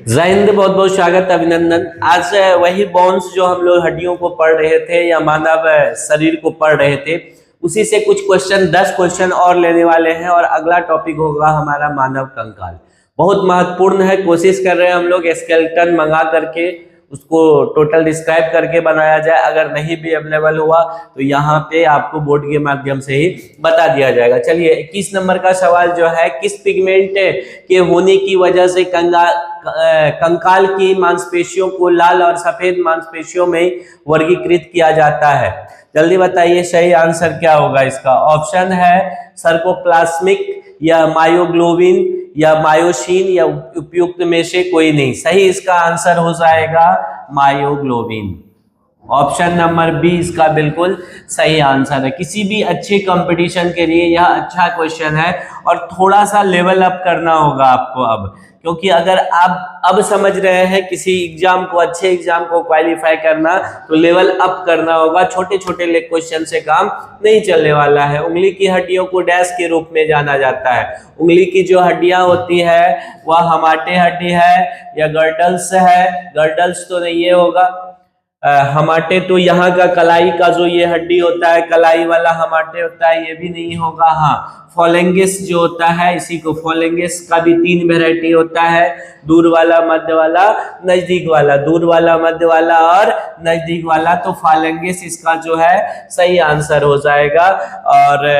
जय हिंद, बहुत बहुत स्वागत, अभिनंदन। आज वही बोन्स जो हम लोग हड्डियों को पढ़ रहे थे या मानव शरीर को पढ़ रहे थे, उसी से कुछ क्वेश्चन 10 क्वेश्चन और लेने वाले हैं और अगला टॉपिक होगा हमारा मानव कंकाल। बहुत महत्वपूर्ण है। कोशिश कर रहे हैं हम लोग स्केलेटन मंगा करके उसको टोटल डिस्क्राइब करके बनाया जाए। अगर नहीं भी अवेलेबल हुआ तो यहाँ पे आपको बोर्ड के माध्यम से ही बता दिया जाएगा। चलिए 21 नंबर का सवाल जो है, किस पिगमेंट के होने की वजह से कंकाल की मांसपेशियों को लाल और सफेद मांसपेशियों में वर्गीकृत किया जाता है? जल्दी बताइए सही आंसर क्या होगा इसका। ऑप्शन है सर्कोप्लाज्मिक या मायोग्लोबिन या मायोसिन या उपयुक्त में से कोई नहीं। सही इसका आंसर हो जाएगा मायोग्लोबिन। ऑप्शन नंबर बी इसका बिल्कुल सही आंसर है। किसी भी अच्छे कंपटीशन के लिए यह अच्छा क्वेश्चन है और थोड़ा सा लेवल अप करना होगा आपको अब, क्योंकि अगर आप अब समझ रहे हैं किसी एग्जाम को, अच्छे एग्जाम को क्वालिफाई करना, तो लेवल अप करना होगा। छोटे छोटे क्वेश्चन से काम नहीं चलने वाला है। उंगली की हड्डियों को डैश के रूप में जाना जाता है। उंगली की जो हड्डियां होती है वह हमाटे हड्डी है या गर्डल्स है? गर्डल्स तो नहीं ये होगा। हमाटे तो यहाँ का कलाई का जो ये हड्डी होता है, कलाई वाला हमाटे होता है, ये भी नहीं होगा। हाँ, फोलेंगिस जो होता है, इसी को फोलेंगिस का भी 3 वैरायटी होता है, दूर वाला, मध्य वाला, नजदीक वाला। दूर वाला, मध्य वाला और नजदीक वाला, तो फोलेंगिस इसका जो है सही आंसर हो जाएगा। और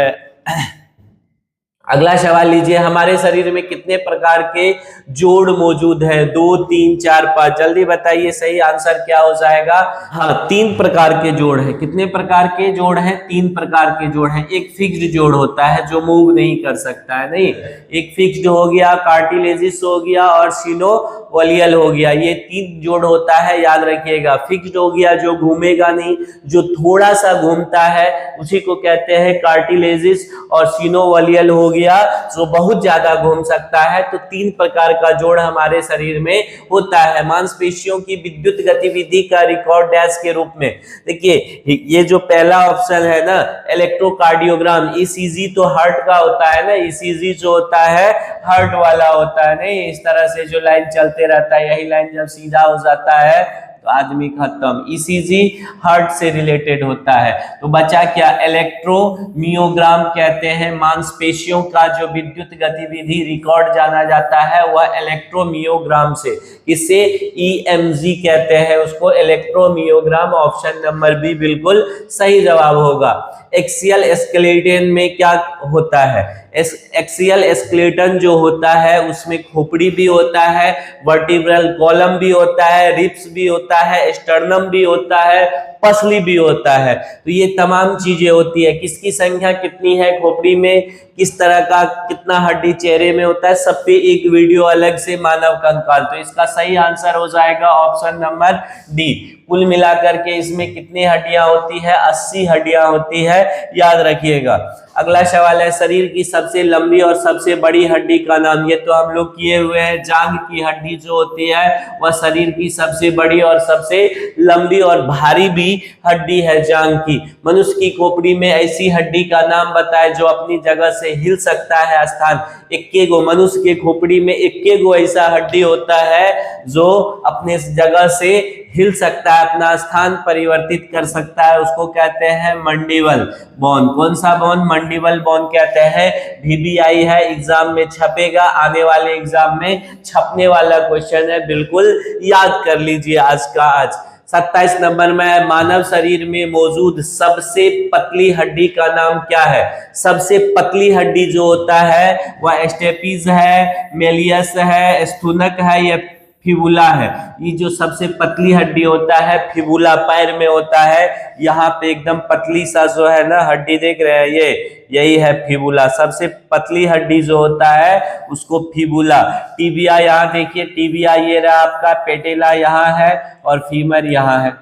अगला सवाल लीजिए, हमारे शरीर में कितने प्रकार के जोड़ मौजूद है? 2, 3, 4, 5। जल्दी बताइए सही आंसर क्या हो जाएगा। हाँ, 3 प्रकार के जोड़ है। कितने प्रकार के जोड़ हैं? 3 प्रकार के जोड़ हैं। एक फिक्स्ड जोड़ होता है जो मूव नहीं कर सकता है, नहीं, एक फिक्स्ड हो गया, कार्टिलेजिस हो गया और सिनोवियल हो गया। ये 3 जोड़ होता है, याद रखिएगा। फिक्स्ड हो गया जो घूमेगा नहीं, जो थोड़ा सा घूमता है उसी को कहते हैं कार्टिलेजिस, और सिनोवियल हो गया जो बहुत ज्यादा घूम सकता है। तो 3 प्रकार का जोड़ हमारे शरीर में होता है। मांसपेशियों की विद्युत गतिविधि का रिकॉर्ड डैश के रूप में, देखिए ये जो पहला ऑप्शन है ना, इलेक्ट्रोकार्डियोग्राम, ईसीजी तो हार्ट का होता है ना, ईसीजी जो होता है हार्ट वाला होता है। नहीं, इस तरह से जो लाइन चलते रहता है, यही लाइन जब सीधा हो जाता है तो आदमी खत्म। ईसीजी हार्ट से रिलेटेड होता है। तो बचा क्या? इलेक्ट्रोमियोग्राम कहते हैं। मांसपेशियों का जो विद्युत गतिविधि रिकॉर्ड जाना जाता है वह इलेक्ट्रोमियोग्राम से, इससे ईएमजी कहते हैं उसको, इलेक्ट्रोमियोग्राम। ऑप्शन नंबर बी बिल्कुल सही जवाब होगा। एक्सियल स्केलेटन में क्या होता है? एक्सियल स्केलेटन जो होता है उसमें खोपड़ी भी होता है, वर्टिब्रल कॉलम भी होता है, रिब्स भी होता है, स्टर्नम भी होता है, पसली भी होता है। तो ये तमाम चीजें होती है। किसकी संख्या कितनी है खोपड़ी में, किस तरह का कितना हड्डी चेहरे में होता है, सब पे एक वीडियो अलग से मानव कंकाल। तो इसका सही आंसर हो जाएगा ऑप्शन नंबर डी। कुल मिलाकर के इसमें कितनी हड्डियां होती है? 80 हड्डियां होती है, याद रखिएगा। अगला सवाल है, शरीर की सबसे लंबी और सबसे बड़ी हड्डी का नाम। ये तो हम लोग किए हुए हैं। जांघ की हड्डी जो होती है वह शरीर की सबसे बड़ी और सबसे लंबी और भारी भी हड्डी है, जांघ की। मनुष्य की खोपड़ी में ऐसी हड्डी का नाम बताए जो अपनी जगह से हिल सकता है स्थान। 21 गो मनुष्य के खोपड़ी में 21 गो ऐसा हड्डी होता है जो अपने जगह से हिल सकता है, अपना स्थान परिवर्तित कर सकता है। उसको कहते हैं मंडिबल बोन। कौन सा बोन? मंडिबल बोन कहते हैं। VBI है, एग्जाम में छपेगा, आने वाले एग्जाम में छपने वाला क्वेश्चन है, बिल्कुल याद कर लीजिए आज का आज। 27 नंबर में, मानव शरीर में मौजूद सबसे पतली हड्डी का नाम क्या है? सबसे पतली हड्डी जो होता है वह स्टेपीज है, मेलियस है, स्थूनक है या फिबुला है। ये जो सबसे पतली हड्डी होता है फिबुला, पैर में होता है। यहाँ पे एकदम पतली सा जो है ना हड्डी देख रहे हैं, ये यही है फिबुला। सबसे पतली हड्डी जो होता है उसको फिबुला। टीबिया यहाँ देखिए, टीबिया ये रहा आपका, पेटेला यहाँ है और फीमर यहाँ है।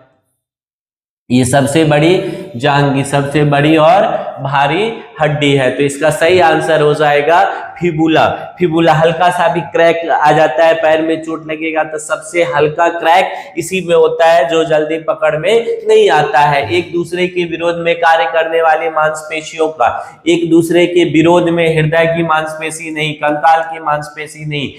ये सबसे बड़ी जांघ की सबसे बड़ी और भारी हड्डी है। तो इसका सही आंसर हो जाएगा फिबुला। फिबुला हल्का सा भी क्रैक आ जाता है, पैर में चोट लगेगा तो सबसे हल्का क्रैक इसी में होता है जो जल्दी पकड़ में नहीं आता है। एक दूसरे के विरोध में कार्य करने वाली मांसपेशियों का, एक दूसरे के विरोध में हृदय की मांसपेशी नहीं, कंकाल की मांसपेशी नहीं,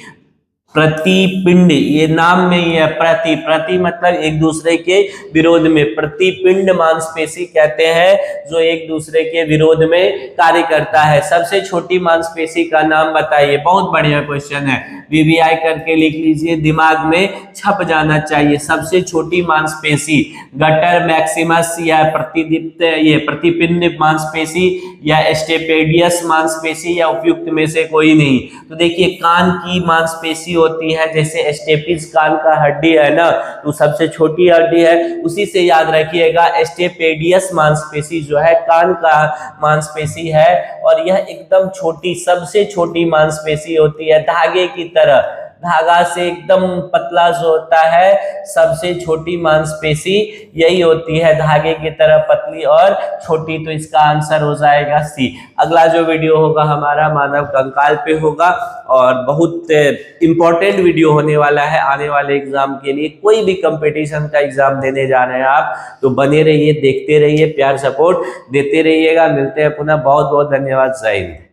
प्रतिपिंड, ये नाम में ही है प्रति, प्रति मतलब एक दूसरे के विरोध में, प्रतिपिंड मांसपेशी कहते हैं जो एक दूसरे के विरोध में कार्य करता है। सबसे छोटी मांसपेशी का नाम बताइए। बहुत बढ़िया क्वेश्चन है, वीवीआई करके लिख लीजिए, दिमाग में छप जाना चाहिए। सबसे छोटी मांसपेशी गटर मैक्सिमस या प्रतिदीप्त, ये प्रतिपिंड मांसपेशी या स्टेपेडियस मांसपेशी या उपयुक्त में से कोई नहीं। तो देखिए कान की मांसपेशी होती है, जैसे स्टेपिस कान का हड्डी है ना, तो सबसे छोटी हड्डी है, उसी से याद रखिएगा। स्टेपेडियस मांसपेशी जो है कान का मांसपेशी है और यह एकदम छोटी, सबसे छोटी मांसपेशी होती है, धागे की तरह, धागा से एकदम पतला जो होता है, सबसे छोटी मांसपेशी यही होती है, धागे की तरह पतली और छोटी। तो इसका आंसर हो जाएगा सी। अगला जो वीडियो होगा हमारा मानव कंकाल पे होगा और बहुत इंपॉर्टेंट वीडियो होने वाला है आने वाले एग्जाम के लिए। कोई भी कंपटीशन का एग्जाम देने जा रहे हैं आप तो बने रहिए, देखते रहिए, प्यार सपोर्ट देते रहिएगा। मिलते हैं पुनः, बहुत बहुत धन्यवाद। जय हिंद।